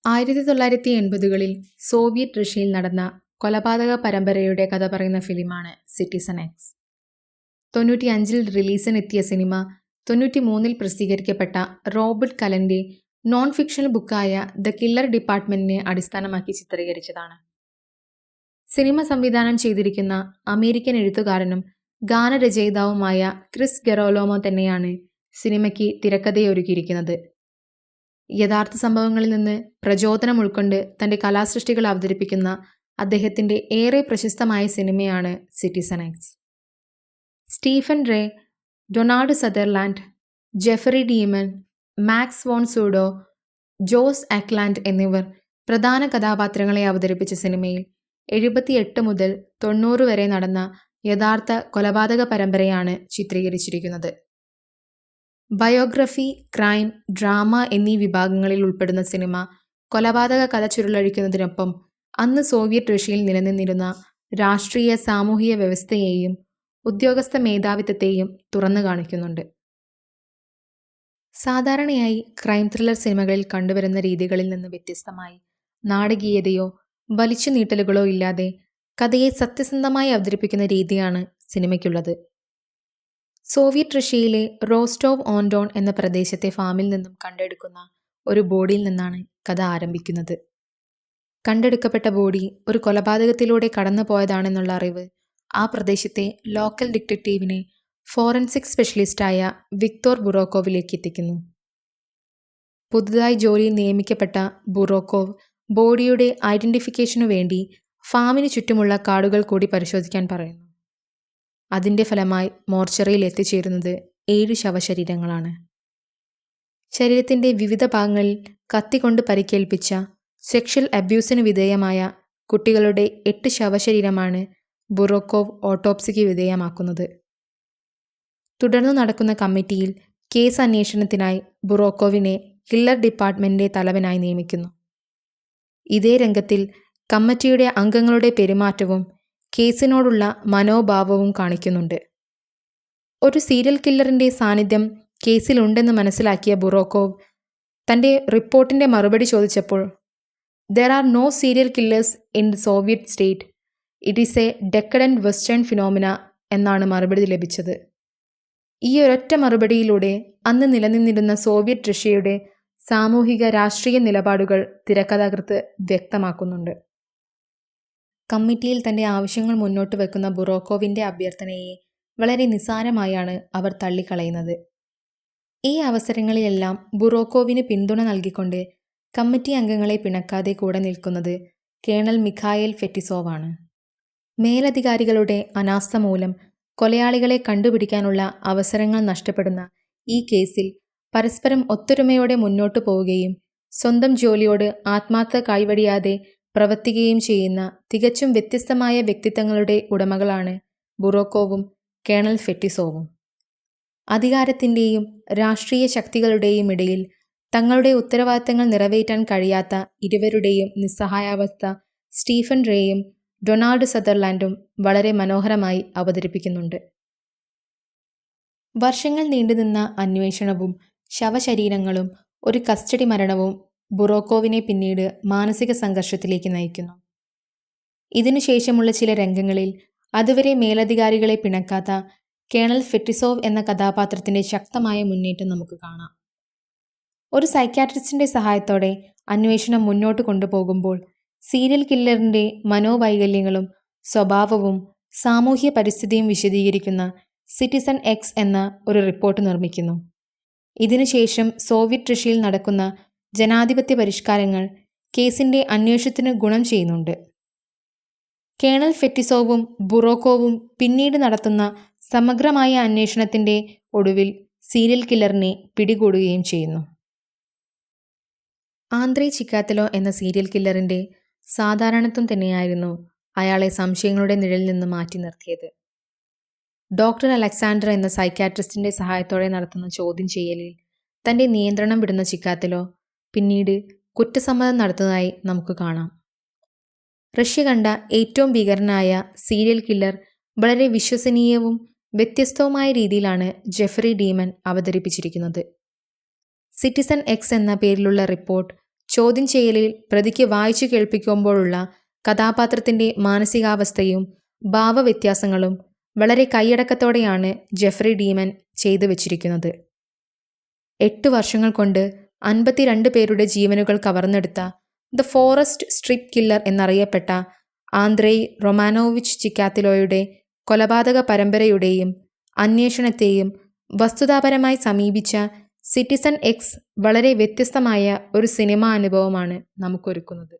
1980-കളിൽ Soviet റഷ്യയിൽ നടന്ന കൊലപാതക പരമ്പരയുടെ കഥ പറയുന്ന ഫിലിമാണ് സിറ്റിസൺ എക്സ്. 95-ൽ റിലീസിനെത്തിയ സിനിമ 93-ൽ പ്രസിദ്ധീകരിക്കപ്പെട്ട റോബർട്ട് കലന്റെ നോൺ ഫിക്ഷണൽ ബുക്കായ ദ കില്ലർ ഡിപ്പാർട്ട്മെന്റിനെ അടിസ്ഥാനമാക്കി ചിത്രീകരിച്ചതാണ്. സിനിമ സംവിധാനം ചെയ്തിരിക്കുന്ന അമേരിക്കൻ എഴുത്തുകാരനും ഗാനരചയിതാവുമായ ക്രിസ് ഗെറോലോമോ തന്നെയാണ് സിനിമയ്ക്ക് തിരക്കഥയൊരുക്കിയിരിക്കുന്നത്. യഥാർത്ഥ സംഭവങ്ങളിൽ നിന്ന് പ്രചോദനം ഉൾക്കൊണ്ട് തൻ്റെ കലാസൃഷ്ടികൾ അവതരിപ്പിക്കുന്ന അദ്ദേഹത്തിൻ്റെ ഏറെ പ്രശസ്തമായ സിനിമയാണ് citizen X. Stephen Rea, Donald Sutherland, Jeffrey DeMunn, Max von Sydow, Joss Ackland എന്നിവർ പ്രധാന കഥാപാത്രങ്ങളെ അവതരിപ്പിച്ച സിനിമയിൽ 78 മുതൽ 90 വരെ നടന്ന യഥാർത്ഥ കൊലപാതക പരമ്പരയാണ് ചിത്രീകരിച്ചിരിക്കുന്നത്. ബയോഗ്രഫി, ക്രൈം, ഡ്രാമ എന്നീ വിഭാഗങ്ങളിൽ ഉൾപ്പെടുന്ന സിനിമ കൊലപാതക കഥ ചുരുളഴിക്കുന്നതിനൊപ്പം അന്ന് സോവിയറ്റ് റഷ്യയിൽ നിലനിന്നിരുന്ന രാഷ്ട്രീയ സാമൂഹിക വ്യവസ്ഥയെയും ഉദ്യോഗസ്ഥ മേധാവിത്വത്തെയും തുറന്നു കാണിക്കുന്നുണ്ട്. സാധാരണയായി ക്രൈം ത്രില്ലർ സിനിമകളിൽ കണ്ടുവരുന്ന രീതികളിൽ നിന്ന് വ്യത്യസ്തമായി നാടകീയതയോ വലിച്ചു നീട്ടലുകളോ ഇല്ലാതെ കഥയെ സത്യസന്ധമായി അവതരിപ്പിക്കുന്ന രീതിയാണ് സിനിമയ്ക്കുള്ളത്. സോവിയറ്റ് റഷ്യയിലെ റോസ്റ്റോവ് ഓൺ ഡോൺ എന്ന പ്രദേശത്തെ ഫാമിൽ നിന്നും കണ്ടെടുക്കുന്ന ഒരു ബോഡിയിൽ നിന്നാണ് കഥ ആരംഭിക്കുന്നത്. കണ്ടെടുക്കപ്പെട്ട ബോഡി ഒരു കൊലപാതകത്തിലൂടെ കടന്നു പോയതാണെന്നുള്ള അറിവ് ആ പ്രദേശത്തെ ലോക്കൽ ഡിറ്റക്റ്റീവിനെ ഫോറൻസിക് സ്പെഷ്യലിസ്റ്റായ വിക്ടോർ ബുറോക്കോവിലേക്ക് എത്തിക്കുന്നു. പുതുതായി ജോലിയിൽ നിയമിക്കപ്പെട്ട ബുറോക്കോവ് ബോഡിയുടെ ഐഡന്റിഫിക്കേഷനു വേണ്ടി ഫാമിന് ചുറ്റുമുള്ള കാടുകൾ കൂടി പരിശോധിക്കാൻ പറയുന്നു. അതിൻ്റെ ഫലമായി മോർച്ചറിയിൽ എത്തിച്ചേരുന്നത് 7 ശവശരീരങ്ങളാണ്. ശരീരത്തിൻ്റെ വിവിധ ഭാഗങ്ങളിൽ കത്തികൊണ്ട് പരിക്കേൽപ്പിച്ച, സെക്ഷൽ അബ്യൂസിന് വിധേയമായ കുട്ടികളുടെ 8 ശവശരീരമാണ് ബുറോക്കോവ് ഓട്ടോപ്സിക്ക് വിധേയമാക്കുന്നത്. തുടർന്ന് നടക്കുന്ന കമ്മിറ്റിയിൽ കേസ് അന്വേഷണത്തിനായി ബുറോക്കോവിനെ കില്ലർ ഡിപ്പാർട്ട്മെന്റിന്റെ തലവനായി നിയമിക്കുന്നു. ഇതേ രംഗത്തിൽ കമ്മിറ്റിയുടെ അംഗങ്ങളുടെ പെരുമാറ്റവും കേസിനോടുള്ള മനോഭാവവും കാണിക്കുന്നുണ്ട്. ഒരു സീരിയൽ കില്ലറിന്റെ സാന്നിധ്യം കേസിലുണ്ടെന്ന് മനസ്സിലാക്കിയ ബുറോക്കോവ് തൻ്റെ റിപ്പോർട്ടിന്റെ മറുപടി ചോദിച്ചപ്പോൾ "There are no serial killers in the Soviet state. It is a decadent Western phenomena" എന്നാണ് മറുപടി ലഭിച്ചത്. ഈ ഒരൊറ്റ മറുപടിയിലൂടെ അന്ന് നിലനിന്നിരുന്ന സോവിയറ്റ് റഷ്യയുടെ സാമൂഹിക രാഷ്ട്രീയ നിലപാടുകൾ തിരക്കഥാകൃത്ത് വ്യക്തമാക്കുന്നുണ്ട്. കമ്മിറ്റിയിൽ തൻ്റെ ആവശ്യങ്ങൾ മുന്നോട്ട് വെക്കുന്ന ബുറോക്കോവിൻ്റെ അഭ്യർത്ഥനയെ വളരെ നിസ്സാരമായാണ് അവർ തള്ളിക്കളയുന്നത്. ഈ അവസരങ്ങളിലെല്ലാം ബുറോക്കോവിന് പിന്തുണ നൽകിക്കൊണ്ട് കമ്മിറ്റി അംഗങ്ങളെ പിണക്കാതെ കൂടെ നിൽക്കുന്നത് കേണൽ മിഖായേൽ ഫെറ്റിസോവാണ്. മേലധികാരികളുടെ അനാസ്ഥ മൂലം കൊലയാളികളെ കണ്ടുപിടിക്കാനുള്ള അവസരങ്ങൾ നഷ്ടപ്പെടുന്ന ഈ കേസിൽ പരസ്പരം ഒത്തൊരുമയോടെ മുന്നോട്ടു പോവുകയും സ്വന്തം ജോലിയോട് ആത്മാർത്ഥത കൈവടിയാതെ പ്രവർത്തിക്കുകയും ചെയ്യുന്ന തികച്ചും വ്യത്യസ്തമായ വ്യക്തിത്വങ്ങളുടെ ഉടമകളാണ് ബുറോക്കോവും കേണൽ ഫെറ്റിസോവും. അധികാരത്തിൻ്റെയും രാഷ്ട്രീയ ശക്തികളുടെയും ഇടയിൽ തങ്ങളുടെ ഉത്തരവാദിത്തങ്ങൾ നിറവേറ്റാൻ കഴിയാത്ത ഇരുവരുടെയും നിസ്സഹായാവസ്ഥ സ്റ്റീഫൻ റേയും ഡൊണാൾഡ് സദർലാൻഡും വളരെ മനോഹരമായി അവതരിപ്പിക്കുന്നുണ്ട്. വർഷങ്ങൾ നീണ്ടുനിന്ന അന്വേഷണവും ശവശരീരങ്ങളും ഒരു കസ്റ്റഡി മരണവും ബുറോക്കോവിനെ പിന്നീട് മാനസിക സംഘർഷത്തിലേക്ക് നയിക്കുന്നു. ഇതിനുശേഷമുള്ള ചില രംഗങ്ങളിൽ അതുവരെ മേലധികാരികളെ പിണക്കാത്ത കേണൽ ഫെറ്റിസോവ് എന്ന കഥാപാത്രത്തിൻ്റെ ശക്തമായ മുന്നേറ്റം നമുക്ക് കാണാം. ഒരു സൈക്യാട്രിസ്റ്റിൻ്റെ സഹായത്തോടെ അന്വേഷണം മുന്നോട്ട് കൊണ്ടുപോകുമ്പോൾ സീരിയൽ കില്ലറിൻ്റെ മനോവൈകല്യങ്ങളും സ്വഭാവവും സാമൂഹ്യ പരിസ്ഥിതിയും വിശദീകരിക്കുന്ന സിറ്റിസൺ എക്സ് എന്ന ഒരു റിപ്പോർട്ട് നിർമ്മിക്കുന്നു. ഇതിനുശേഷം സോവിയറ്റ് റഷ്യയിൽ നടക്കുന്ന ജനാധിപത്യ പരിഷ്കാരങ്ങൾ കേസിൻ്റെ അന്വേഷണത്തിന് ഗുണം ചെയ്യുന്നുണ്ട്. കേണൽ ഫെറ്റിസോവും ബുറോക്കോവും പിന്നീട് നടത്തുന്ന സമഗ്രമായ അന്വേഷണത്തിൻ്റെ ഒടുവിൽ സീരിയൽ കില്ലറിനെ പിടികൂടുകയും ചെയ്യുന്നു. ആന്ദ്രേ ചിക്കാത്തലോ എന്ന സീരിയൽ കില്ലറിൻ്റെ സാധാരണത്വം തന്നെയായിരുന്നു അയാളെ സംശയങ്ങളുടെ നിഴലിൽ നിന്ന് മാറ്റി നിർത്തിയത്. ഡോക്ടർ അലക്സാണ്ടർ എന്ന സൈക്യാട്രിസ്റ്റിൻ്റെ സഹായത്തോടെ നടത്തുന്ന ചോദ്യം ചെയ്യലിൽ തൻ്റെ നിയന്ത്രണം വിടുന്ന ചിക്കാത്തലോ പിന്നീട് കുറ്റസമ്മതം നടത്തുന്നതായി നമുക്ക് കാണാം. റഷ്യ കണ്ട ഏറ്റവും ഭീകരനായ സീരിയൽ കില്ലർ വളരെ വിശ്വസനീയവും വ്യത്യസ്തവുമായ രീതിയിലാണ് ജെഫറി ഡീമൻ അവതരിപ്പിച്ചിരിക്കുന്നത്. സിറ്റിസൺ എക്സ് എന്ന പേരിലുള്ള റിപ്പോർട്ട് ചോദ്യം ചെയ്യലിൽ പ്രതിക്ക് വായിച്ചു കേൾപ്പിക്കുമ്പോഴുള്ള കഥാപാത്രത്തിൻ്റെ മാനസികാവസ്ഥയും ഭാവവ്യത്യാസങ്ങളും വളരെ കൈയടക്കത്തോടെയാണ് ജെഫ്രി ഡീമൻ ചെയ്തു വച്ചിരിക്കുന്നത്. 8 വർഷങ്ങൾ കൊണ്ട് 52 പേരുടെ ജീവനുകൾ കവർന്നെടുത്ത ദ ഫോറസ്റ്റ് സ്ട്രിപ്പ് കില്ലർ എന്നറിയപ്പെട്ട ആന്ദ്രേയ് റൊമാനോവിച്ച് ചിക്കാത്തിലോയുടെ കൊലപാതക പരമ്പരയുടെയും അന്വേഷണത്തെയും വസ്തുതാപരമായി സമീപിച്ച സിറ്റിസൺ എക്സ് വളരെ വ്യത്യസ്തമായ ഒരു സിനിമാ അനുഭവമാണ് നമുക്കൊരുക്കുന്നത്.